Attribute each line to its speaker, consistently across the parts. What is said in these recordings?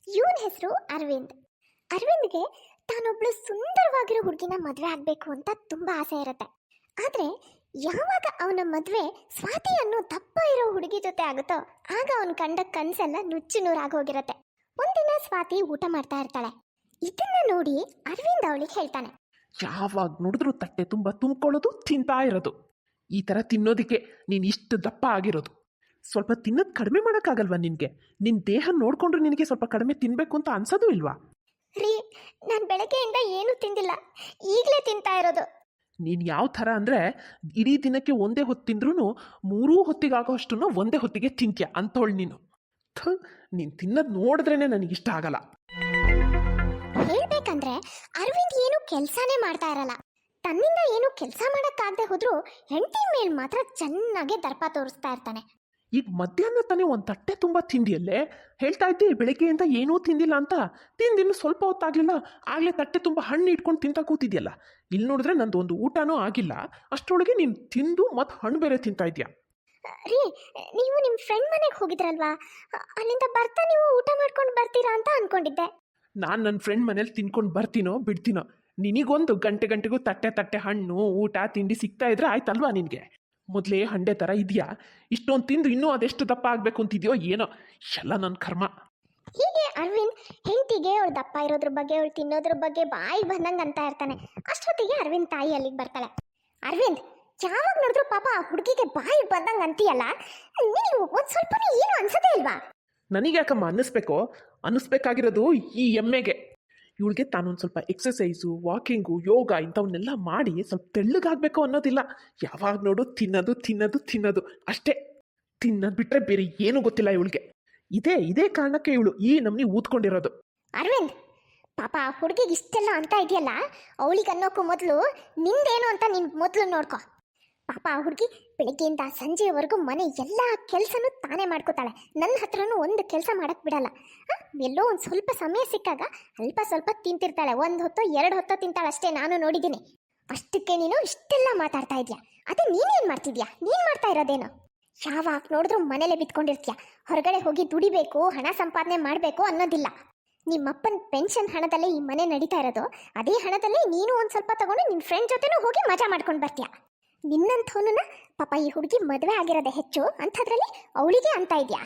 Speaker 1: ಇವನ ಹೆಸರು ಅರವಿಂದ್. ಅರವಿಂದ್ಗೆ ತಾನೊಬ್ಳು ಸುಂದರವಾಗಿರೋ ಹುಡುಗಿನ ಮದುವೆ ಆಗಬೇಕು ಅಂತ ತುಂಬಾ ಆಸೆ ಇರುತ್ತೆ. ಆದರೆ ಯಾವಾಗ ಅವನ ಮದುವೆ ಸ್ವಾತಿ ಅನ್ನೋ ದಪ್ಪ ಇರೋ ಹುಡುಗಿ ಜೊತೆ ಆಗುತ್ತೋ ಆಗ ಅವನು ಕಂಡ ಕನಸೆಲ್ಲ ನುಚ್ಚು ನೂರಾಗಿ ಹೋಗಿರುತ್ತೆ. ಒಂದಿನ ಸ್ವಾತಿ ಊಟ ಮಾಡ್ತಾ ಇರ್ತಾಳೆ. ಇದನ್ನ ನೋಡಿ ಅರವಿಂದ್ ಅವಳಿಗೆ ಹೇಳ್ತಾನೆ,
Speaker 2: ಯಾವಾಗ ನೋಡಿದ್ರು ತಟ್ಟೆ ತುಂಬ ತುಂಬ್ಕೊಳ್ಳೋದು ತಿಂತಾ ಇರೋದು. ಈ ಥರ ತಿನ್ನೋದಕ್ಕೆ ನೀನು ಇಷ್ಟು ದಪ್ಪ ಆಗಿರೋದು. ಸ್ವಲ್ಪ ತಿನ್ನೋದು ಕಡಿಮೆ ಮಾಡೋಕ್ಕಾಗಲ್ವಾ ನಿನಗೆ? ನಿನ್ನ ದೇಹ ನೋಡಿಕೊಂಡ್ರೆ ನಿನಗೆ ಸ್ವಲ್ಪ ಕಡಿಮೆ ತಿನ್ನಬೇಕು ಅಂತ ಅನ್ಸೋದು ಇಲ್ವಾ?
Speaker 1: ರೀ, ನಾನು ಬೆಳಗ್ಗೆಯಿಂದ ಏನೂ ತಿಂದಿಲ್ಲ, ಈಗಲೇ ತಿಂತಾ ಇರೋದು.
Speaker 2: ನೀನು ಯಾವ ಥರ ಅಂದರೆ ಇಡೀ ದಿನಕ್ಕೆ ಒಂದೇ ಹೊತ್ತು ತಿಂದ್ರೂ ಮೂರೂ ಹೊತ್ತಿಗಾಗೋ ಅಷ್ಟನ್ನು ಒಂದೇ ಹೊತ್ತಿಗೆ ತಿಂತ್ಯ ಅಂಥವಳು ನೀನು. ನೀನು ತಿನ್ನೋದು ನೋಡಿದ್ರೇ ನನಗಿಷ್ಟ ಆಗಲ್ಲ.
Speaker 1: ಹೇಳ್ಬೇಕಂದ್ರೆ ಅರವಿಂದ್ ಏನು ಕೆಲಸನೇ ಮಾಡ್ತಾ ಇರಲ್ಲ. ತನ್ನಿಂದ ಏನು ಕೆಲಸ ಮಾಡಕ್ಕಾಗದೆ ಹೋದ್ರೂ ಹೆಂಡತಿ ಮೇಲ್ ಮಾತ್ರ ಚೆನ್ನಾಗಿ ದರ್ಪ ತೋರಿಸ್ತಾ ಇರ್ತಾನೆ.
Speaker 2: ಈಗ ಮಧ್ಯಾಹ್ನ ತಾನೇ ಒಂದು ತಟ್ಟೆ ತುಂಬ ತಿಂದಿಯಲ್ಲೇ? ಹೇಳ್ತಾ ಇದ್ದೆ ಬೆಳಗ್ಗೆಯಿಂದ ಏನೂ ತಿಂದಿಲ್ಲ ಅಂತ. ತಿಂದಿನ್ನು ಸ್ವಲ್ಪ ಹೊತ್ತಾಗಲಿಲ್ಲ, ಆಗಲೇ ತಟ್ಟೆ ತುಂಬ ಹಣ್ಣು ಇಟ್ಕೊಂಡು ತಿಂತಾ ಕೂತಿದ್ಯಲ್ಲ. ಇಲ್ಲಿ ನೋಡಿದ್ರೆ ನಂದು ಒಂದು ಊಟನೂ ಆಗಿಲ್ಲ, ಅಷ್ಟರೊಳಗೆ ನೀನು ತಿಂದು ಮತ್ತು ಹಣ್ಣು ಬೇರೆ ತಿಂತಾ ಇದೆಯಾ?
Speaker 1: ರೀ, ನೀವು ನಿಮ್ಮ ಫ್ರೆಂಡ್ ಮನೆಗೆ ಹೋಗಿದ್ರಲ್ವಾ, ಅಲ್ಲಿಂದ ಬರ್ತಾ ನೀವು ಊಟ ಮಾಡ್ಕೊಂಡು ಬರ್ತೀರಾ ಅಂತ ಅನ್ಕೊಂಡಿದ್ದೆ.
Speaker 2: ನಾನು ನನ್ನ ಫ್ರೆಂಡ್ ಮನೇಲಿ ತಿನ್ಕೊಂಡು ಬರ್ತೀನೋ ಬಿಡ್ತೀನೋ, ನಿನಗೊಂದು ಗಂಟೆಗೂ ತಟ್ಟೆ ಹಣ್ಣು ಊಟ ತಿಂಡಿ ಸಿಗ್ತಾ ಇದ್ರೆ ಆಯ್ತಲ್ವಾ ನಿನಗೆ? ಮೊದಲೇ ಹಂಡೆ ಥರ ಇದೆಯಾ? ಇಷ್ಟೊಂದು ತಿಂದು ಇನ್ನೂ ಅದೆಷ್ಟು ದಪ್ಪ ಆಗಬೇಕು ಅಂತಿದೆಯೋ ಏನೋ, ಎಲ್ಲ ನನ್ನ ಕರ್ಮ.
Speaker 1: ಹೀಗೆ ಅರವಿಂದ್ ಹೆಂಡತಿಗೆ ಅವಳು ದಪ್ಪ ಇರೋದ್ರ ಬಗ್ಗೆ, ಅವಳು ತಿನ್ನೋದ್ರ ಬಗ್ಗೆ ಬಾಯಿ ಬಂದಂಗೆ ಅಂತ ಇರ್ತಾನೆ. ಅಷ್ಟೊತ್ತಿಗೆ ಅರವಿಂದ್ ತಾಯಿ ಅಲ್ಲಿಗೆ ಬರ್ತಾಳೆ. ಅರವಿಂದ್, ಯಾವಾಗ ನೋಡಿದ್ರು ಪಾಪ ಆ ಹುಡುಗಿಗೆ ಬಾಯಿ ಬಂದಂಗೆ ಅಂತೀಯಲ್ಲ, ನೀವು ಒಂದು ಸ್ವಲ್ಪನೂ ಏನು ಅನ್ಸದೇ ಇಲ್ವಾ?
Speaker 2: ನನಗೆ ಯಾಕಮ್ಮ ಅನ್ನಿಸ್ಬೇಕಾಗಿರೋದು ಈ ಎಮ್ಮೆಗೆ. ಇವಳಿಗೆ ತಾನೊಂದು ಸ್ವಲ್ಪ ಎಕ್ಸಸೈಸು, ವಾಕಿಂಗು, ಯೋಗ ಇಂಥವನ್ನೆಲ್ಲ ಮಾಡಿ ಸ್ವಲ್ಪ ತೆಳ್ಳಗಾಗಬೇಕು ಅನ್ನೋದಿಲ್ಲ. ಯಾವಾಗ ನೋಡು ತಿನ್ನೋದು ಅಷ್ಟೇ. ತಿನ್ನೋದು ಬಿಟ್ಟರೆ ಬೇರೆ ಏನೂ ಗೊತ್ತಿಲ್ಲ ಇವಳಿಗೆ. ಇದೇ ಕಾರಣಕ್ಕೆ ಇವಳು ಈ ನಮ್ನಿ ಊದ್ಕೊಂಡಿರೋದು.
Speaker 1: ಅರವಿಂದ್, ಪಾಪ ಆ ಹುಡುಗಿಗೆ ಇಷ್ಟೆಲ್ಲ ಅಂತ ಇದೆಯಲ್ಲ, ಅವಳಿಗೆ ಅನ್ನೋಕ್ಕೂ ಮೊದಲು ನಿಂದೇನು ಅಂತ ನೀನು ಮೊದಲು ನೋಡ್ಕೊ. ಪಾಪ ಆ ಹುಡುಗಿ ಬೆಳಗ್ಗೆಯಿಂದ ಸಂಜೆವರೆಗೂ ಮನೆ ಎಲ್ಲ ಕೆಲಸನೂ ತಾನೇ ಮಾಡ್ಕೋತಾಳೆ. ನನ್ನ ಹತ್ರನೂ ಒಂದು ಕೆಲಸ ಮಾಡಕ್ಕೆ ಬಿಡಲ್ಲ. ಎಲ್ಲೋ ಒಂದು ಸ್ವಲ್ಪ ಸಮಯ ಸಿಕ್ಕಾಗ ಅಲ್ಪ ಸ್ವಲ್ಪ ತಿಂತಿರ್ತಾಳೆ. ಒಂದು ಹೊತ್ತೋ ಎರಡು ಹೊತ್ತೋ ತಿಂತಾಳೆ ಅಷ್ಟೇ, ನಾನು ನೋಡಿದ್ದೀನಿ. ಅಷ್ಟಕ್ಕೆ ನೀನು ಇಷ್ಟೆಲ್ಲ ಮಾತಾಡ್ತಾ ಇದೆಯಾ? ಅದೇ ನೀನೇನು ಮಾಡ್ತಿದ್ಯಾ? ನೀನು ಮಾಡ್ತಾ ಇರೋದೇನು? ಯಾವಾಗ ನೋಡಿದ್ರೂ ಮನೇಲೆ ಬಿತ್ಕೊಂಡಿರ್ತೀಯ. ಹೊರಗಡೆ ಹೋಗಿ ದುಡಿಬೇಕು, ಹಣ ಸಂಪಾದನೆ ಮಾಡಬೇಕು ಅನ್ನೋದಿಲ್ಲ. ನಿಮ್ಮಪ್ಪನ ಪೆನ್ಷನ್ ಹಣದಲ್ಲೇ ಈ ಮನೆ ನಡೀತಾ ಇರೋದು. ಅದೇ ಹಣದಲ್ಲೇ ನೀನು ಒಂದು ಸ್ವಲ್ಪ ತಗೊಂಡು ನಿನ್ನ ಫ್ರೆಂಡ್ ಜೊತೆನೂ ಹೋಗಿ ಮಜಾ ಮಾಡ್ಕೊಂಡು ಬರ್ತೀಯ. ನಿನ್ನಂಥವನನ್ನ ಪಾಪ ಈ ಹುಡುಗಿ ಮದುವೆ ಆಗಿರೋದೇ ಹೆಚ್ಚು, ಅಂಥದ್ರಲ್ಲಿ ಅವಳಿಗೆ ಅಂತ ಇದೆಯಾ?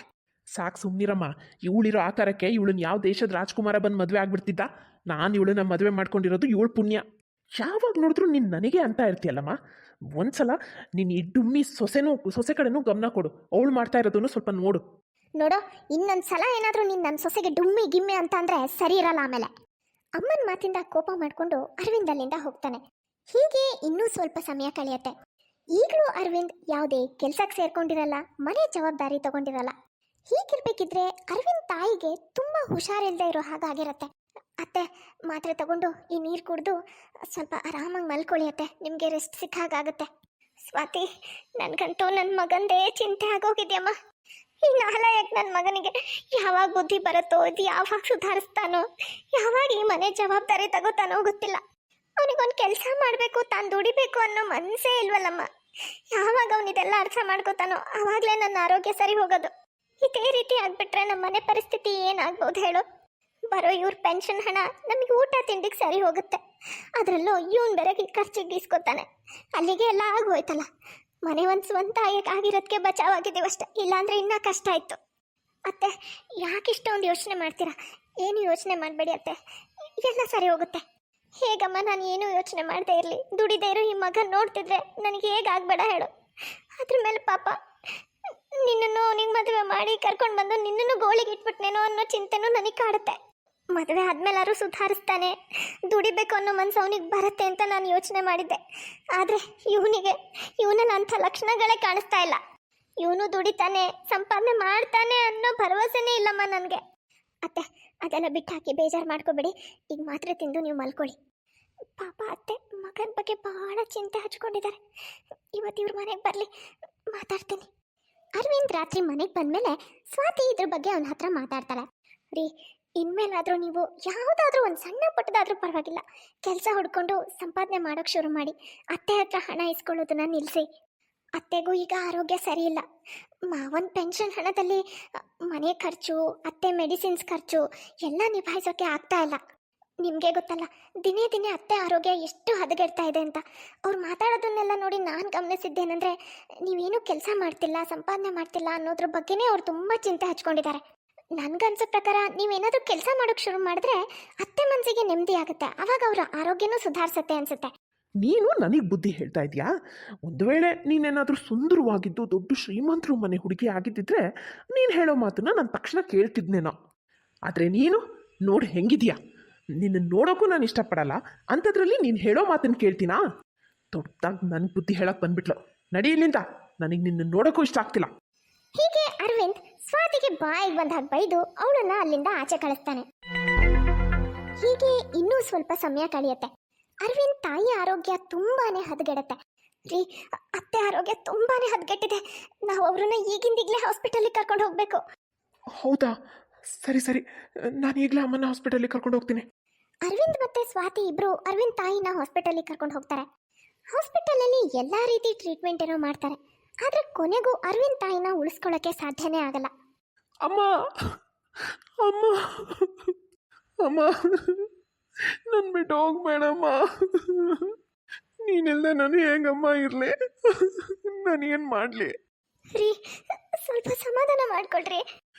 Speaker 2: ಸಾಕು ಸುಮ್ಮನಿರಮ್ಮ. ಇವಳಿರೋ ಆಕಾರಕ್ಕೆ ಇವಳನ್ನ ಯಾವ ದೇಶದ ರಾಜ್ಕುಮಾರ ಬಂದು ಮದುವೆ ಆಗ್ಬಿಡ್ತಿದ್ದ? ನಾನು ಇವಳನ್ನ ಮದುವೆ ಮಾಡ್ಕೊಂಡಿರೋದು ಇವಳು ಪುಣ್ಯ. ಯಾವಾಗ ನೋಡಿದ್ರು ನೀನು ನನಗೆ ಅಂತ ಇರ್ತೀಯಲ್ಲಮ್ಮ. ಒಂದ್ಸಲ ನೀನು ಈ ಡುಮ್ಮಿ ಸೊಸೆ ಕಡೆನೂ ಗಮನ ಕೊಡು. ಅವಳು ಮಾಡ್ತಾ ಇರೋದನ್ನು ಸ್ವಲ್ಪ ನೋಡು.
Speaker 1: ನೋಡೋ, ಇನ್ನೊಂದು ಸಲ ಏನಾದರೂ ನೀನು ನನ್ನ ಸೊಸೆಗೆ ಡುಮ್ಮಿ ಗಿಮ್ಮಿ ಅಂತ ಅಂದರೆ ಸರಿ ಇರಲ್ಲ. ಆಮೇಲೆ ಅಮ್ಮನ ಮಾತಿಂದ ಕೋಪ ಮಾಡಿಕೊಂಡು ಅರವಿಂದ್ ಅಲ್ಲಿಂದ ಹೋಗ್ತಾನೆ. ಹೀಗೆ ಇನ್ನೂ ಸ್ವಲ್ಪ ಸಮಯ ಕಳೆಯುತ್ತೆ. ಈಗಲೂ ಅರವಿಂದ್ ಯಾವುದೇ ಕೆಲ್ಸಕ್ಕೆ ಸೇರ್ಕೊಂಡಿರಲ್ಲ, ಮನೆ ಜವಾಬ್ದಾರಿ ತಗೊಂಡಿರಲ್ಲ. ಹೀಗಿರ್ಬೇಕಿದ್ರೆ ಅರವಿಂದ್ ತಾಯಿಗೆ ತುಂಬ ಹುಷಾರಿಲ್ಲದೆ ಇರೋ ಹಾಗಾಗಿರತ್ತೆ. ಅತ್ತೆ, ಮಾತ್ರೆ ತಗೊಂಡು ಈ ನೀರು ಕುಡಿದು ಸ್ವಲ್ಪ ಆರಾಮಾಗಿ ಮಲ್ಕೊಳ್ಳಿ ಅತ್ತೆ, ನಿಮಗೆ ರೆಸ್ಟ್ ಸಿಕ್ಕಾಗುತ್ತೆ. ಸ್ವಾತಿ, ನನಗಂತೂ ನನ್ನ ಮಗಂದೇ ಚಿಂತೆ ಆಗೋಗಿದ್ಯಮ್ಮ. ಈ ನಾಲಾಯಕ್ ನನ್ನ ಮಗನಿಗೆ ಯಾವಾಗ ಬುದ್ಧಿ ಬರುತ್ತೋ, ಇದು ಯಾವಾಗ ಸುಧಾರಿಸ್ತಾನೋ, ಯಾವಾಗ ಈ ಮನೆ ಜವಾಬ್ದಾರಿ ತಗೋತಾನೋ ಗೊತ್ತಿಲ್ಲ. ಅವನಿಗೊಂದು ಕೆಲಸ ಮಾಡಬೇಕು, ತಾನು ದುಡಿಬೇಕು ಅನ್ನೋ ಮನಸ್ಸೇ ಇಲ್ವಲ್ಲಮ್ಮ. ಯಾವಾಗ ಅವನಿದೆಲ್ಲ ಅರ್ಥ ಮಾಡ್ಕೋತಾನೋ ಆವಾಗಲೇ ನನ್ನ ಆರೋಗ್ಯ ಸರಿ ಹೋಗೋದು. ಇದೇ ರೀತಿ ಆಗ್ಬಿಟ್ರೆ ನಮ್ಮ ಮನೆ ಪರಿಸ್ಥಿತಿ ಏನಾಗ್ಬೋದು ಹೇಳು? ಬರೋ ಇವ್ರ ಪೆನ್ಷನ್ ಹಣ ನಮಗೆ ಊಟ ತಿಂಡಿಗೆ ಸರಿ ಹೋಗುತ್ತೆ, ಅದರಲ್ಲೂ ಇವನು ಬೇರೆ ಖರ್ಚಿಗೆ ಗೀಸ್ಕೊತಾನೆ. ಅಲ್ಲಿಗೆ ಎಲ್ಲ ಆಗೋಯ್ತಲ್ಲ. ಮನೆ ಒಂದು ಸ್ವಂತ ಆಗಿರೋದಕ್ಕೆ ಬಚಾವಾಗಿದ್ದೀವಷ್ಟೆ, ಇಲ್ಲಾಂದ್ರೆ ಇನ್ನೂ ಕಷ್ಟ ಆಯಿತು. ಅತ್ತೆ, ಯಾಕಿಷ್ಟೊಂದು ಯೋಚನೆ ಮಾಡ್ತೀರಾ? ಏನು ಯೋಚನೆ ಮಾಡಬೇಡಿ ಅತ್ತೆ, ಎಲ್ಲ ಸರಿ ಹೋಗುತ್ತೆ. ಹೇಗಮ್ಮ ನಾನು ಏನೂ ಯೋಚನೆ ಮಾಡದೇ ಇರಲಿ, ದುಡಿದೇ ಇರೋ ಈ ಮಗ ನೋಡ್ತಿದ್ರೆ ನನಗೆ ಹೇಗಾಗಬೇಡ ಹೇಳು? ಅದ್ರ ಮೇಲೆ ಪಾಪ ನಿನ್ನನ್ನು ಅವನಿಗೆ ಮದುವೆ ಮಾಡಿ ಕರ್ಕೊಂಡು ಬಂದು ನಿನ್ನನ್ನು ಗೋಳಿಗೆ ಇಟ್ಬಿಟ್ನೇನೋ ಅನ್ನೋ ಚಿಂತೆನೂ ನನಗೆ ಕಾಡುತ್ತೆ. ಮದುವೆ ಆದಮೇಲಾದ್ರೂ ಸುಧಾರಿಸ್ತಾನೆ, ದುಡಿಬೇಕು ಅನ್ನೋ ಮನಸ್ಸು ಅವನಿಗೆ ಬರುತ್ತೆ ಅಂತ ನಾನು ಯೋಚನೆ ಮಾಡಿದ್ದೆ. ಆದರೆ ಇವನಲ್ಲಿ ಅಂಥ ಲಕ್ಷಣಗಳೇ ಕಾಣಿಸ್ತಾ ಇಲ್ಲ. ಇವನು ದುಡಿತಾನೆ, ಸಂಪಾದನೆ ಮಾಡ್ತಾನೆ ಅನ್ನೋ ಭರವಸೆನೇ ಇಲ್ಲಮ್ಮ ನನಗೆ. ಅತ್ತೆ, ಅದೆಲ್ಲ ಬಿಟ್ಟು ಹಾಕಿ ಬೇಜಾರು ಮಾಡ್ಕೋಬೇಡಿ. ಈಗ ಮಾತ್ರೆ ತಿಂದು ನೀವು ಮಲ್ಕೊಳ್ಳಿ. ಪಾಪ ಅತ್ತೆ ಮಗನ ಬಗ್ಗೆ ಬಹಳ ಚಿಂತೆ ಹಚ್ಕೊಂಡಿದ್ದಾರೆ. ಇವತ್ತು ಇವ್ರ ಮನೆಗೆ ಬರಲಿ, ಮಾತಾಡ್ತೀನಿ. ಅರವಿಂದ್ ರಾತ್ರಿ ಮನೆಗೆ ಬಂದಮೇಲೆ ಸ್ವಾತಿ ಇದ್ರ ಬಗ್ಗೆ ಅವನ ಹತ್ರ ಮಾತಾಡ್ತಾಳೆ. ರೀ, ಇನ್ಮೇಲಾದರೂ ನೀವು ಯಾವುದಾದ್ರೂ ಒಂದು ಸಣ್ಣ ಪುಟ್ಟದಾದ್ರೂ ಪರವಾಗಿಲ್ಲ, ಕೆಲಸ ಹುಡ್ಕೊಂಡು ಸಂಪಾದನೆ ಮಾಡೋಕ್ಕೆ ಶುರು ಮಾಡಿ. ಅತ್ತೆ ಹತ್ರ ಹಣ ಇಸ್ಕೊಳ್ಳೋದನ್ನ ನಿಲ್ಲಿಸಿ. ಅತ್ತೆಗೂ ಈಗ ಆರೋಗ್ಯ ಸರಿ ಇಲ್ಲ. ಮಾವನ್ ಪೆನ್ಷನ್ ಹಣದಲ್ಲಿ ಮನೆ ಖರ್ಚು, ಅತ್ತೆ ಮೆಡಿಸಿನ್ಸ್ ಖರ್ಚು ಎಲ್ಲ ನಿಭಾಯಿಸೋಕೆ ಆಗ್ತಾ ಇಲ್ಲ. ನಿಮಗೆ ಗೊತ್ತಲ್ಲ, ದಿನೇ ದಿನೇ ಅತ್ತೆ ಆರೋಗ್ಯ ಎಷ್ಟು ಹದಗೆಡ್ತಾ ಇದೆ ಅಂತ. ಅವ್ರು ಮಾತಾಡೋದನ್ನೆಲ್ಲ ನೋಡಿ ನಾನು ಗಮನಿಸಿದ್ದೇನೆಂದರೆ, ನೀವೇನು ಕೆಲಸ ಮಾಡ್ತಿಲ್ಲ, ಸಂಪಾದನೆ ಮಾಡ್ತಿಲ್ಲ ಅನ್ನೋದ್ರ ಬಗ್ಗೆನೇ ಅವ್ರು ತುಂಬ ಚಿಂತೆ ಹಚ್ಕೊಂಡಿದ್ದಾರೆ. ನನ್ಗನ್ಸೋ ಪ್ರಕಾರ ನೀವೇನಾದರೂ ಕೆಲಸ ಮಾಡೋಕ್ಕೆ ಶುರು ಮಾಡಿದ್ರೆ ಅತ್ತೆ ಮನಸ್ಸಿಗೆ ನೆಮ್ಮದಿ ಆಗುತ್ತೆ. ಅವಾಗ ಅವರ ಆರೋಗ್ಯನೂ ಸುಧಾರಿಸುತ್ತೆ ಅನ್ಸುತ್ತೆ.
Speaker 2: ನೀನು ನನಗೆ ಬುದ್ಧಿ ಹೇಳ್ತಾ ಇದೆಯಾ? ಒಂದು ವೇಳೆ ನೀನೇನಾದರೂ ಸುಂದರವಾಗಿದ್ದು ದೊಡ್ಡ ಶ್ರೀಮಂತರು ಮನೆ ಹುಡುಗಿ ಆಗಿದ್ದಿದ್ರೆ ನೀನು ಹೇಳೋ ಮಾತನ್ನ ನಾನು ತಕ್ಷಣ ಕೇಳ್ತಿದ್ನೇನೋ. ಆದರೆ ನೀನು ನೋಡಿ ಹೆಂಗಿದೆಯಾ? ನಿನ್ನ ನೋಡೋಕ್ಕೂ ನಾನು ಇಷ್ಟಪಡಲ್ಲ, ಅಂಥದ್ರಲ್ಲಿ ನೀನು ಹೇಳೋ ಮಾತನ್ನು ಕೇಳ್ತೀನಾ? ದೊಡ್ಡದಾಗಿ ನನಗೆ ಬುದ್ಧಿ ಹೇಳಕ್ಕೆ ಬಂದ್ಬಿಟ್ಲು. ನಡಿ ಇಲ್ಲಿಂದ, ನನಗೆ ನಿನ್ನ ನೋಡೋಕ್ಕೂ ಇಷ್ಟ ಆಗ್ತಿಲ್ಲ.
Speaker 1: ಹೀಗೆ ಅರವಿಂದ್ ಸ್ವಾತಿಗೆ ಬಾಯಿಗೆ ಬಂದ ಹಾಗೆ ಬೈದು ಅವಳನ್ನ ಅಲ್ಲಿಂದ ಆಚೆ ಕಳಿಸ್ತಾನೆ. ಹೀಗೆ ಇನ್ನೂ ಸ್ವಲ್ಪ ಸಮಯ ಕಳೆಯುತ್ತೆ. ಅರವಿಂದ್ ತಾಯಿ ಆರೋಗ್ಯ ತುಂಬಾನೇ ಹದಗೆಡುತ್ತೆ. ರೀ, ಅತ್ತೆ ಆರೋಗ್ಯ ತುಂಬಾನೇ ಹದಗೆಟ್ಟಿದೆ. ನಾವು ಅವ್ರನ್ನ ಈಗಿಂದೀಗಲೇ ಹಾಸ್ಪಿಟಲ್ಗೆ ಕರ್ಕೊಂಡು ಹೋಗ್ಬೇಕು.
Speaker 2: ಹೌದಾ? ಸರಿ ಸರಿ, ನಾನು ಈಗಲೇ ಅಮ್ಮನ ಹಾಸ್ಪಿಟಲಿಗೆ ಕರ್ಕೊಂಡು ಹೋಗ್ತೀನಿ.
Speaker 1: ಅರವಿಂದ್ ಮತ್ತೆ ಸ್ವಾತಿ ಇಬ್ರು ಅರವಿಂದ್ ತಾಯಿನ ಹಾಸ್ಪಿಟಲ್ಗೆ ಕರ್ಕೊಂಡು ಹೋಗ್ತಾರೆ. ಹಾಸ್ಪಿಟಲಲ್ಲಿ ಎಲ್ಲಾ ರೀತಿ ಟ್ರೀಟ್ಮೆಂಟ್ ಏನೋ ಮಾಡ್ತಾರೆ. ಆದ್ರೆ ಕೊನೆಗೂ ಅರವಿಂದ್ ತಾಯಿನ ಉಳಿಸ್ಕೊಳ್ಳೋಕೆ ಸಾಧ್ಯನೇ ಆಗಲ್ಲ.
Speaker 2: ಅಮ್ಮ ಅಮ್ಮ ಅಮ್ಮ, ನನ್ನ ಬಿಟ್ಟು ಹೋಗ್ಬೇಡಮ್ಮ. ನೀನಿಲ್ಲದೆ ನಾನು ಹೇಗಮ್ಮ ಇರಲಿ? ನಾನೇನು ಮಾಡಲಿ?
Speaker 1: ರೀ, ಸ್ವಲ್ಪ ಸಮಾಧಾನ ಮಾಡ್ಕೊಳ್ರಿ.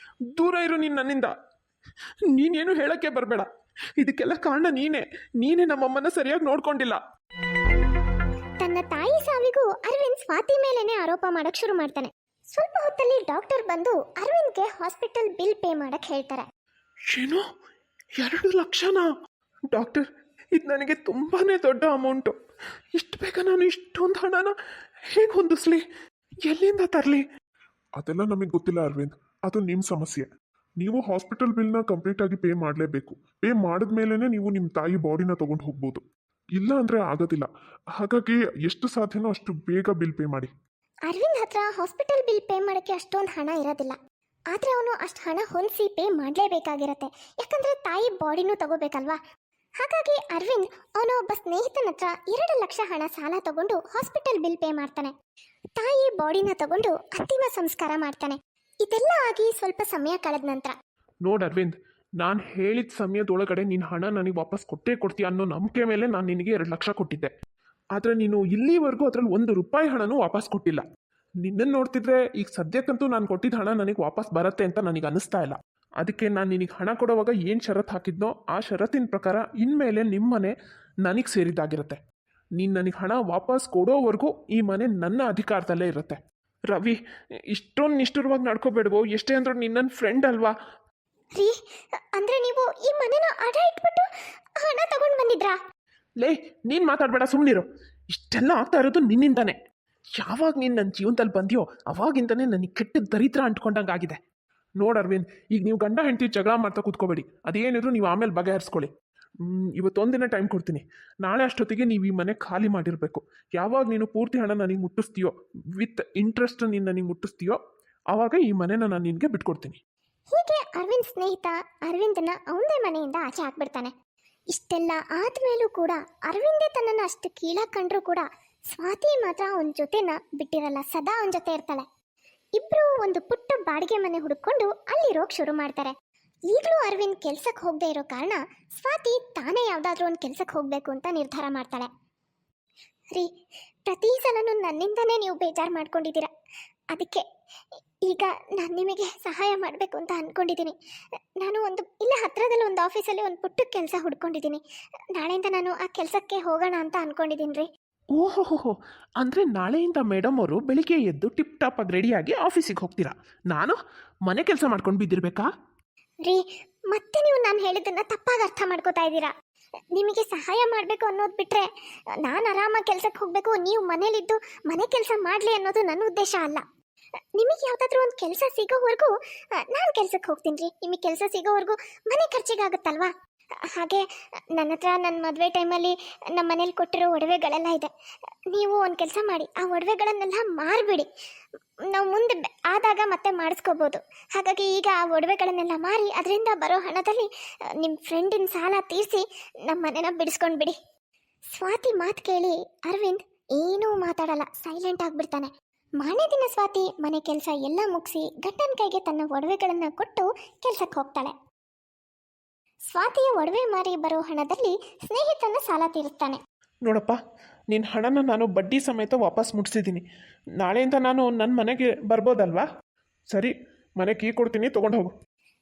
Speaker 2: ದೂರ ಇರು ನೀನು ನನ್ನಿಂದ. ನೀನೇನು ಹೇಳಕ್ಕೆ ಬರಬೇಡ. ಇದಕ್ಕೆಲ್ಲ ಕಾರಣ ನೀನೇ ನಮ್ಮಮ್ಮನ ಸರಿಯಾಗಿ ನೋಡ್ಕೊಂಡಿಲ್ಲ.
Speaker 1: ತನ್ನ ತಾಯಿ ಸಾವಿಗೂ ಅರವಿಂದ್ ಸ್ವಾತಿ ಮೇಲೇನೆ ಆರೋಪ ಮಾಡಕ್ ಶುರು ಮಾಡ್ತಾನೆ. ಸ್ವಲ್ಪ ಹೊತ್ತಲ್ಲಿ ಡಾಕ್ಟರ್ ಬಂದು ಅರವಿಂದ್ಗೆ ಹಾಸ್ಪಿಟಲ್ ಬಿಲ್ ಪೇ ಮಾಡಕ್ ಹೇಳ್ತಾರೆ.
Speaker 2: ಏನು, 2 ಲಕ್ಷನಾ? ಡಾಕ್ಟರ್, ಇದು ನನಗೆ ತುಂಬಾನೇ ದೊಡ್ಡ ಅಮೌಂಟು. ಇಷ್ಟು ಬೇಗ ನಾನು ಇಷ್ಟೊಂದು ಹಣನ ಹೇಗೆ ಹೊಂದಿಸ್ಲಿ? ಎಲ್ಲಿಂದ ತರಲಿ?
Speaker 3: ಅದೆಲ್ಲ ನಮಗೆ ಗೊತ್ತಿಲ್ಲ ಅರವಿಂದ್, ಅದು ನಿಮ್ಮ ಸಮಸ್ಯೆ. ನೀವು ಹಾಸ್ಪಿಟಲ್ ಬಿಲ್ನ ಕಂಪ್ಲೀಟಾಗಿ ಪೇ ಮಾಡಲೇಬೇಕು. ಪೇ ಮಾಡಿದ್ಮೇಲೆ ನೀವು ನಿಮ್ಮ ತಾಯಿ ಬಾಡಿನ ತೊಗೊಂಡು ಹೋಗ್ಬೋದು. ಇಲ್ಲ ಅಂದರೆ ಆಗೋದಿಲ್ಲ. ಹಾಗಾಗಿ ಎಷ್ಟು ಸಾಧ್ಯನೋ ಅಷ್ಟು ಬೇಗ ಬಿಲ್ ಪೇ ಮಾಡಿ.
Speaker 1: ಅರವಿಂದ್ ಹತ್ರ ಹಾಸ್ಪಿಟಲ್ ಬಿಲ್ ಪೇ ಮಾಡಕ್ಕೆ ಅಷ್ಟೊಂದು ಹಣ ಇರೋದಿಲ್ಲ. ಆದ್ರೆ ಅವನು ಅಷ್ಟು ಹಣ ಹೊಂದಿಸಿ ಪೇ ಮಾಡಲೇಬೇಕಾಗಿರತ್ತೆ. ಯಾಕಂದ್ರೆ ತಾಯಿ ಬಾಡಿನೂ ತಗೋಬೇಕಲ್ವಾ. ಹಾಗಾಗಿ ಅರವಿಂದ್ ಅವನ ಒಬ್ಬ ಸ್ನೇಹಿತನ ಹತ್ರ 2 ಲಕ್ಷ ಹಣ ಸಾಲ ತಗೊಂಡು ಹಾಸ್ಪಿಟಲ್ ಬಿಲ್ ಪೇ ಮಾಡ್ತಾನೆ. ತಾಯಿ ಬಾಡಿನ ತಗೊಂಡು ಅಂತಿಮ ಸಂಸ್ಕಾರ ಮಾಡ್ತಾನೆ. ಇದೆಲ್ಲ ಆಗಿ ಸ್ವಲ್ಪ ಸಮಯ ಕಳೆದ ನಂತರ,
Speaker 2: ನೋಡು ಅರವಿಂದ್, ನಾನು ಹೇಳಿದ ಸಮಯದೊಳಗಡೆ ನೀನು ಹಣ ನನಗೆ ವಾಪಸ್ ಕೊಟ್ಟೇ ಕೊಡ್ತೀಯ ಅನ್ನೋ ನಂಬಿಕೆ ಮೇಲೆ ನಾನು ನಿನಗೆ 2 ಲಕ್ಷ ಕೊಟ್ಟಿದ್ದೆ. ಆದರೆ ನೀನು ಇಲ್ಲಿವರೆಗೂ ಅದರಲ್ಲಿ 1 ರೂಪಾಯಿ ಹಣನೂ ವಾಪಸ್ ಕೊಟ್ಟಿಲ್ಲ. ನಿನ್ನನ್ನು ನೋಡ್ತಿದ್ರೆ ಈಗ ಸದ್ಯಕ್ಕಂತೂ ನಾನು ಕೊಟ್ಟಿದ್ದ ಹಣ ನನಗೆ ವಾಪಸ್ ಬರುತ್ತೆ ಅಂತ ನನಗೆ ಅನಿಸ್ತಾ ಇಲ್ಲ. ಅದಕ್ಕೆ ನಾನು ನಿನಗೆ ಹಣ ಕೊಡುವಾಗ ಏನು ಷರತ್ತು ಹಾಕಿದ್ನೋ ಆ ಷರತ್ತಿನ ಪ್ರಕಾರ ಇನ್ಮೇಲೆ ನಿಮ್ಮ ಮನೆ ನನಗೆ ಸೇರಿದ್ದಾಗಿರುತ್ತೆ. ನೀನು ನನಗೆ ಹಣ ವಾಪಸ್ ಕೊಡೋವರೆಗೂ ಈ ಮನೆ ನನ್ನ ಅಧಿಕಾರದಲ್ಲೇ ಇರುತ್ತೆ. ರವಿ, ಇಷ್ಟೊಂದು ನಿಷ್ಠುರವಾಗಿ ನಡ್ಕೋಬೇಡವೋ? ಎಷ್ಟೇ ಅಂದ್ರೂ ನಿನ್ನ ಫ್ರೆಂಡ್ ಅಲ್ವಾ?
Speaker 1: ರೀ, ಅಂದ್ರೆ ನೀವು ಈ ಮನೆನ ಅಡ ಇಟ್ಬಿಟ್ಟು ಹಣ ತಗೊಂಡು ಬಂದಿದ್ರಾ?
Speaker 2: ಲೇ, ನೀನು ಮಾತಾಡಬೇಡ, ಸುಮ್ಮನಿರು. ಇಷ್ಟೆಲ್ಲ ಆಗ್ತಾ ಇರೋದು ನಿನ್ನಿಂದಾನೆ. ಯಾವಾಗ ನೀನು ನನ್ನ ಜೀವನದಲ್ಲಿ ಬಂದ್ಯೋ ಅವಾಗಿಂದನೇ ನನಗೆ ಕೆಟ್ಟ ದರಿದ್ರ ಅಂಟ್ಕೊಂಡಂಗೆ ಆಗಿದೆ. ನೋಡು ಅರವಿಂದ್, ಈಗ ನೀವು ಗಂಡ ಹೆಂಡತಿ ಜಗಳ ಮಾಡ್ತಾ ಕೂತ್ಕೋಬೇಡಿ. ಅದೇನಿದ್ರು ನೀವು ಆಮೇಲೆ ಬಗೆಹರಿಸ್ಕೊಳ್ಳಿ. ಇವತ್ತೊಂದಿನ ಟೈಮ್ ಕೊಡ್ತೀನಿ. ನಾಳೆ ಅಷ್ಟೊತ್ತಿಗೆ ನೀವು ಈ ಮನೆ ಖಾಲಿ ಮಾಡಿರಬೇಕು. ಯಾವಾಗ ನೀನು ಪೂರ್ತಿ ಹಣ ನನಗೆ ಮುಟ್ಟಿಸ್ತೀಯೋ, ವಿತ್ ಇಂಟ್ರೆಸ್ಟ್ ನೀನು ನನಗೆ ಮುಟ್ಟಿಸ್ತೀಯೋ, ಆವಾಗ ಈ ಮನೆನ ನಾನು ನಿನಗೆ ಬಿಟ್ಕೊಡ್ತೀನಿ.
Speaker 1: ಹೀಗೆ ಅರವಿಂದ್ ಸ್ನೇಹಿತ ಅರವಿಂದನ ಅವನದೇ ಮನೆಯಿಂದ ಆಚೆ ಹಾಕ್ಬಿಡ್ತಾನೆ. ಇಷ್ಟೆಲ್ಲ ಆದ್ಮೇಲೂ ಕೂಡ ಅರವಿಂದೇ ತನ್ನನ್ನು ಅಷ್ಟು ಕೀಳಾಗಿ ಕಂಡ್ರೂ ಕೂಡ ಸ್ವಾತಿ ಮಾತ್ರ ಅವನ ಜೊತೆನ ಬಿಟ್ಟಿರಲ್ಲ. ಸದಾ ಅವನ ಜೊತೆ ಇರ್ತಾಳೆ. ಇಬ್ರು ಒಂದು ಪುಟ್ಟ ಬಾಡಿಗೆ ಮನೆ ಹುಡುಕೊಂಡು ಅಲ್ಲಿರೋಕ್ ಶುರು ಮಾಡ್ತಾರೆ. ಈಗಲೂ ಅರವಿಂದ್ ಕೆಲ್ಸಕ್ಕೆ ಹೋಗದೆ ಇರೋ ಕಾರಣ ಸ್ವಾತಿ ತಾನೇ ಯಾವ್ದಾದ್ರು ಒಂದು ಕೆಲ್ಸಕ್ಕೆ ಹೋಗ್ಬೇಕು ಅಂತ ನಿರ್ಧಾರ ಮಾಡ್ತಾಳೆ. ರೀ, ಪ್ರತಿ ಸಲನೂ ನನ್ನಿಂದನೇ ನೀವು ಬೇಜಾರು ಮಾಡ್ಕೊಂಡಿದ್ದೀರಾ. ಅದಕ್ಕೆ ಈಗ ನಾನು ನಿಮಗೆ ಸಹಾಯ ಮಾಡಬೇಕು ಅಂತ ಅಂದ್ಕೊಂಡಿದ್ದೀನಿ. ನಾನು ಇಲ್ಲೇ ಹತ್ರದಲ್ಲಿ ಒಂದು ಆಫೀಸಲ್ಲಿ ಒಂದು ಪುಟ್ಟ ಕೆಲಸ ಹುಡ್ಕೊಂಡಿದ್ದೀನಿ. ನಾಳೆಯಿಂದ ನಾನು ಆ ಕೆಲಸಕ್ಕೆ ಹೋಗೋಣ ಅಂತ ಅಂದ್ಕೊಂಡಿದ್ದೀನಿ ರೀ.
Speaker 2: ಓಹೋ, ಅಂದರೆ ನಾಳೆಯಿಂದ ಮೇಡಮ್ ಅವರು ಬೆಳಿಗ್ಗೆ ಎದ್ದು ಟಿಪ್ ಟಾಪ್ ಆಗಿ ರೆಡಿಯಾಗಿ ಆಫೀಸಿಗೆ ಹೋಗ್ತೀರಾ? ನಾನು ಮನೆ ಕೆಲಸ ಮಾಡ್ಕೊಂಡು ಬಿದ್ದಿರ್ಬೇಕಾ?
Speaker 1: ರೀ, ಮತ್ತೆ ನೀವು ನಾನು ಹೇಳಿದ್ದನ್ನು ತಪ್ಪಾಗಿ ಅರ್ಥ ಮಾಡ್ಕೋತಾ ಇದ್ದೀರಾ. ನಿಮಗೆ ಸಹಾಯ ಮಾಡಬೇಕು ಅನ್ನೋದು ಬಿಟ್ಟರೆ ನಾನು ಆರಾಮಾಗಿ ಕೆಲಸಕ್ಕೆ ಹೋಗಬೇಕು, ನೀವು ಮನೇಲಿದ್ದು ಮನೆ ಕೆಲಸ ಮಾಡಲಿ ಅನ್ನೋದು ನನ್ನ ಉದ್ದೇಶ ಅಲ್ಲ. ನಿಮಗೆ ಯಾವುದಾದ್ರೂ ಒಂದು ಕೆಲಸ ಸಿಗೋವರೆಗೂ ನಾನು ಕೆಲಸಕ್ಕೆ ಹೋಗ್ತೀನಿ ರೀ. ನಿಮಗೆ ಕೆಲಸ ಸಿಗೋವರೆಗೂ ಮನೆ ಖರ್ಚಿಗಾಗುತ್ತಲ್ವಾ. ಹಾಗೆ ನನ್ನ ಹತ್ರ ನನ್ನ ಮದುವೆ ಟೈಮಲ್ಲಿ ನಮ್ಮ ಮನೇಲಿ ಕೊಟ್ಟಿರೋ ಒಡವೆಗಳೆಲ್ಲ ಇದೆ. ನೀವು ಒಂದು ಕೆಲಸ ಮಾಡಿ, ಆ ಒಡವೆಗಳನ್ನೆಲ್ಲ ಮಾರಿಬಿಡಿ. ನಾವು ಮುಂದೆ ಆದಾಗ ಮತ್ತೆ ಮಾಡಿಸ್ಕೋಬೋದು. ಹಾಗಾಗಿ ಈಗ ಆ ಒಡವೆಗಳನ್ನೆಲ್ಲ ಮಾರಿ ಅದರಿಂದ ಬರೋ ಹಣದಲ್ಲಿ ನಿಮ್ಮ ಫ್ರೆಂಡಿನ ಸಾಲ ತೀರಿಸಿ ನಮ್ಮ ಮನೆನ ಬಿಡಿಸ್ಕೊಂಡು ಬಿಡಿ. ಸ್ವಾತಿ ಮಾತು ಕೇಳಿ ಅರವಿಂದ್ ಏನೂ ಮಾತಾಡಲ್ಲ, ಸೈಲೆಂಟ್ ಆಗಿಬಿಡ್ತಾನೆ. ಮಾರನೇ ದಿನ ಸ್ವಾತಿ ಮನೆ ಕೆಲಸ ಎಲ್ಲ ಮುಗಿಸಿ ಗಂಡನ ಕೈಗೆ ತನ್ನ ಒಡವೆಗಳನ್ನು ಕೊಟ್ಟು ಕೆಲಸಕ್ಕೆ ಹೋಗ್ತಾಳೆ. ಸ್ವಾತಿಯ ಒಡವೆ ಮಾರಿ ಬರೋ ಹಣದಲ್ಲಿ ಸ್ನೇಹಿತನ ಸಾಲ ತೀರಿಸ್ತಾನೆ.
Speaker 2: ನೋಡಪ್ಪ, ನಿನ್ನ ಹಣನ ನಾನು ಬಡ್ಡಿ ಸಮೇತ ವಾಪಸ್ ಮುಟ್ಸಿದ್ದೀನಿ. ನಾಳೆಯಿಂದ ನಾನು ನನ್ನ ಮನೆಗೆ ಬರ್ಬೋದಲ್ವಾ? ಸರಿ, ಮನೆ ಕೀ ಕೊಡ್ತೀನಿ, ತೊಗೊಂಡು ಹೋಗು.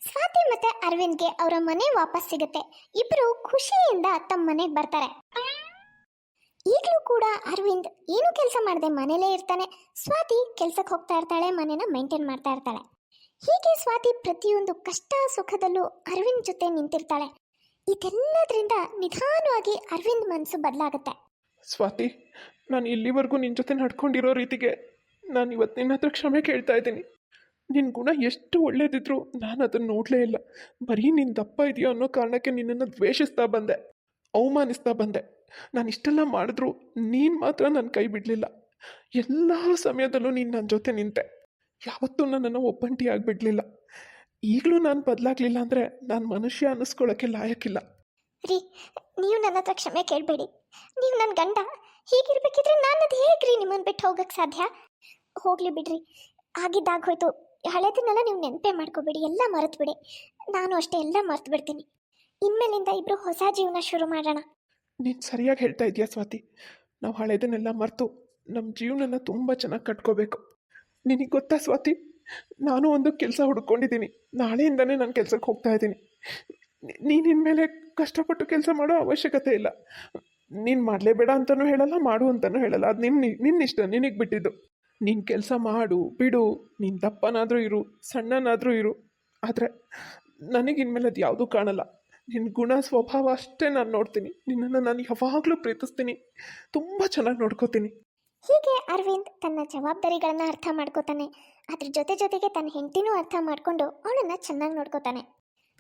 Speaker 1: ಸ್ವಾತಿ ಮತ್ತೆ ಅರವಿಂದ್ಗೆ ಅವರ ಮನೆ ವಾಪಸ್ ಸಿಗುತ್ತೆ. ಇಬ್ರು ಖುಷಿಯಿಂದ ತಮ್ಮ ಮನೆಗೆ ಬರ್ತಾರೆ. ಈಗಲೂ ಕೂಡ ಅರವಿಂದ್ ಏನು ಕೆಲಸ ಮಾಡದೆ ಮನೇಲೇ ಇರ್ತಾನೆ. ಸ್ವಾತಿ ಕೆಲ್ಸಕ್ಕೆ ಹೋಗ್ತಾ ಇರ್ತಾಳೆ, ಮನೆನ ಮೇಂಟೈನ್ ಮಾಡ್ತಾ ಇರ್ತಾಳೆ. ಹೀಗೆ ಸ್ವಾತಿ ಪ್ರತಿಯೊಂದು ಕಷ್ಟ ಸುಖದಲ್ಲೂ ಅರವಿಂದ್ ಜೊತೆ ನಿಂತಿರ್ತಾಳೆ. ಇದೆಲ್ಲದರಿಂದ ನಿಧಾನವಾಗಿ ಅರವಿಂದ್ ಮನಸ್ಸು ಬದಲಾಗುತ್ತೆ.
Speaker 2: ಸ್ವಾತಿ, ನಾನು ಇಲ್ಲಿವರೆಗೂ ನಿನ್ನ ಜೊತೆ ನಡ್ಕೊಂಡಿರೋ ರೀತಿಗೆ ನಾನು ಇವತ್ತು ನಿನ್ನ ಹತ್ರ ಕ್ಷಮೆ ಕೇಳ್ತಾ ಇದ್ದೀನಿ. ನಿನ್ನ ಗುಣ ಎಷ್ಟು ಒಳ್ಳೇದಿದ್ರು ನಾನು ಅದನ್ನು ನೋಡಲೇ ಇಲ್ಲ. ಬರೀ ನಿನ್ನ ದಪ್ಪ ಇದೆಯೋ ಅನ್ನೋ ಕಾರಣಕ್ಕೆ ನಿನ್ನನ್ನು ದ್ವೇಷಿಸ್ತಾ ಬಂದೆ, ಅವಮಾನಿಸ್ತಾ ಬಂದೆ. ನಾನು ಇಷ್ಟೆಲ್ಲ ಮಾಡಿದ್ರು ನೀನು ಮಾತ್ರ ನನ್ನ ಕೈ ಬಿಡಲಿಲ್ಲ. ಎಲ್ಲ ಸಮಯದಲ್ಲೂ ನೀನು ನನ್ನ ಜೊತೆ ನಿಂತೆ. ಯಾವತ್ತೂ ನನ್ನನ್ನು ಒಬ್ಬಂಟಿಯಾಗಿ ಬಿಡಲಿಲ್ಲ. ಈಗಲೂ ನಾನು ಬದಲಾಗಲಿಲ್ಲ ಅಂದರೆ ನಾನು ಮನುಷ್ಯ ಅನ್ನಿಸ್ಕೊಳ್ಳೋಕ್ಕೆ ಲಾಯಕ್ಕಿಲ್ಲ.
Speaker 1: ರೀ, ನೀವು ನನ್ನ ಹತ್ರ ಕ್ಷಮೆ ಕೇಳಬೇಡಿ. ನೀವು ನನ್ನ ಗಂಡ. ಹೀಗಿರ್ಬೇಕಿದ್ರೆ ನಾನು ಅದು ಹೇಗ್ರಿ ನಿಮ್ಮನ್ನು ಬಿಟ್ಟು ಹೋಗಕ್ಕೆ ಸಾಧ್ಯ? ಹೋಗಲಿ ಬಿಡ್ರಿ, ಆಗಿದ್ದಾಗೋಯ್ತು. ಹಳೆದನ್ನೆಲ್ಲ ನೀವು ನೆನಪೇ ಮಾಡ್ಕೋಬೇಡಿ, ಎಲ್ಲ ಮರೆತು ಬಿಡಿ. ನಾನು ಅಷ್ಟೇ ಎಲ್ಲ ಮರೆತು ಬಿಡ್ತೀನಿ. ಇನ್ಮೇಲಿಂದ ಇಬ್ಬರು ಹೊಸ ಜೀವನ ಶುರು ಮಾಡೋಣ.
Speaker 2: ನೀನು ಸರಿಯಾಗಿ ಹೇಳ್ತಾ ಇದೆಯಾ ಸ್ವಾತಿ. ನಾವು ಹಳೆದನ್ನೆಲ್ಲ ಮರೆತು ನಮ್ಮ ಜೀವನನ ತುಂಬ ಚೆನ್ನಾಗಿ ಕಟ್ಕೋಬೇಕು. ನಿನಗೆ ಗೊತ್ತಾ ಸ್ವಾತಿ, ನಾನು ಒಂದು ಕೆಲಸ ಹುಡ್ಕೊಂಡಿದ್ದೀನಿ. ನಾಳೆಯಿಂದನೇ ನಾನು ಕೆಲಸಕ್ಕೆ ಹೋಗ್ತಾ ಇದ್ದೀನಿ. ನೀನು ಇನ್ಮೇಲೆ ಕಷ್ಟಪಟ್ಟು ಕೆಲಸ ಮಾಡೋ ಅವಶ್ಯಕತೆ ಇಲ್ಲ. ನೀನು ಮಾಡಲೇಬೇಡ ಅಂತಲೂ ಹೇಳಲ್ಲ, ಮಾಡು ಅಂತಲೂ ಹೇಳಲ್ಲ. ಅದು ನಿನ್ನಿಷ್ಟ, ನಿನಗೆ ಬಿಟ್ಟಿದ್ದು. ನೀನು ಕೆಲಸ ಮಾಡು ಬಿಡು, ನೀನು ದಪ್ಪನಾದರೂ ಇರು, ಸಣ್ಣನಾದರೂ ಇರು. ಆದರೆ ನನಗಿನ್ಮೇಲೆ ಅದು ಯಾವುದೂ ಕಾಣಲ್ಲ. ನಿನ್ನ ಗುಣ ಸ್ವಭಾವ ಅಷ್ಟೇ ನಾನು ನೋಡ್ತೀನಿ. ನಿನ್ನನ್ನು ನಾನು ಯಾವಾಗಲೂ ಪ್ರೀತಿಸ್ತೀನಿ, ತುಂಬ ಚೆನ್ನಾಗಿ ನೋಡ್ಕೋತೀನಿ.
Speaker 1: ಹೀಗೆ ಅರವಿಂದ್ ತನ್ನ ಜವಾಬ್ದಾರಿಗಳನ್ನ ಅರ್ಥ ಮಾಡ್ಕೋತಾನೆ. ಅದ್ರ ಜೊತೆಗೆ ತನ್ನ ಹೆಂಡತಿನೂ ಅರ್ಥ ಮಾಡಿಕೊಂಡು ಅವಳನ್ನು ಚೆನ್ನಾಗಿ ನೋಡ್ಕೋತಾನೆ.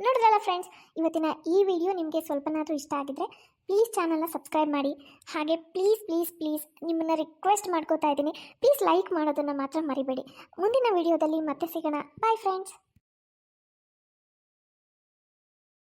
Speaker 1: ನೋಡಿದ್ರಲ್ಲ ಫ್ರೆಂಡ್ಸ್, ಇವತ್ತಿನ ಈ ವಿಡಿಯೋ ನಿಮಗೆ ಸ್ವಲ್ಪನಾದರೂ ಇಷ್ಟ ಆಗಿದ್ರೆ ಪ್ಲೀಸ್ ಚಾನಲ್ನ ಸಬ್ಸ್ಕ್ರೈಬ್ ಮಾಡಿ. ಹಾಗೆ ಪ್ಲೀಸ್ ನಿಮ್ಮನ್ನು ರಿಕ್ವೆಸ್ಟ್ ಮಾಡ್ಕೋತಾ ಇದ್ದೀನಿ, ಪ್ಲೀಸ್ ಲೈಕ್ ಮಾಡೋದನ್ನು ಮಾತ್ರ ಮರಿಬೇಡಿ. ಮುಂದಿನ ವಿಡಿಯೋದಲ್ಲಿ ಮತ್ತೆ ಸಿಗೋಣ. Bye friends.